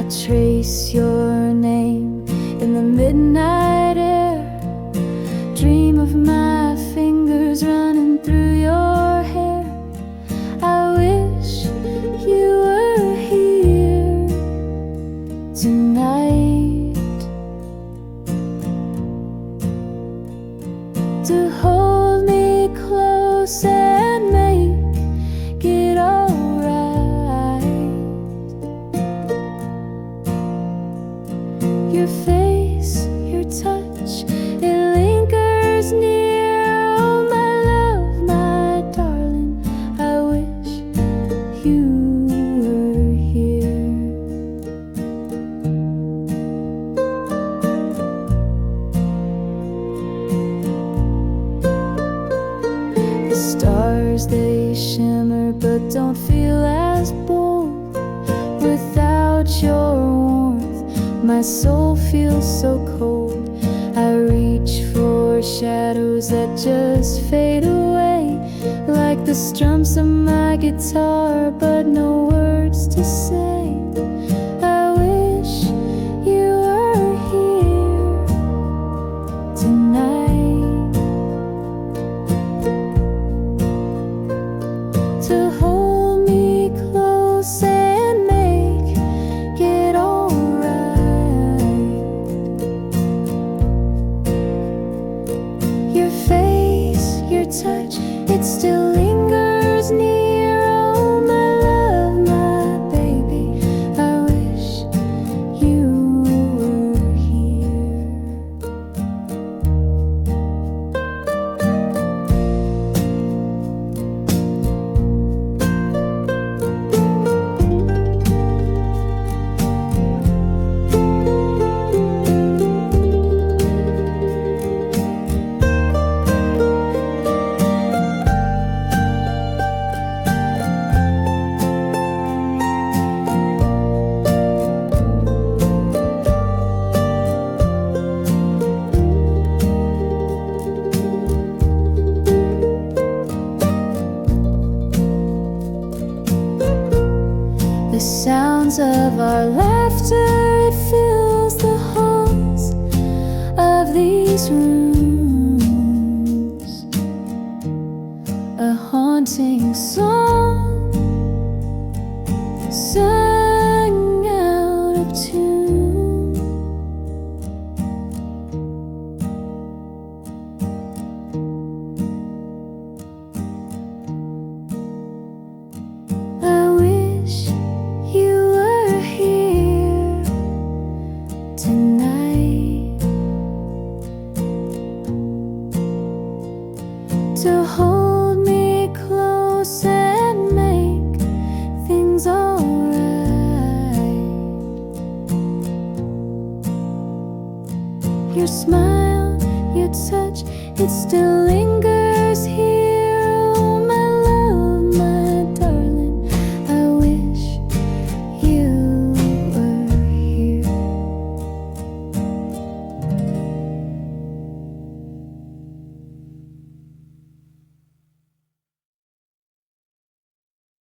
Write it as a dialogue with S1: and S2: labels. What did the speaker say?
S1: trace your name in the midnight air. Dream of my fingers running through your hair. I wish you were here tonight to hold me close and make it alright. Your face, your touch, it lingers near. Oh my love, my darling, I wish you were here. The stars, they shimmer but don't feel as bold. Without your warmth, my soul feels so cold. I reach for shadows that just fade away, like the strums of my guitar, but no words to say. I wish you were here tonight to hold me close and make it alright. Your face, your touch, it still lingers near. Oh my love, my baby, I wish you were here. The sounds of our laughter, it fills the halls of these rooms. A haunting song sung out of tune. I wish you were here tonight to hold me close and make things alright. Your smile, your touch, it still lingers here.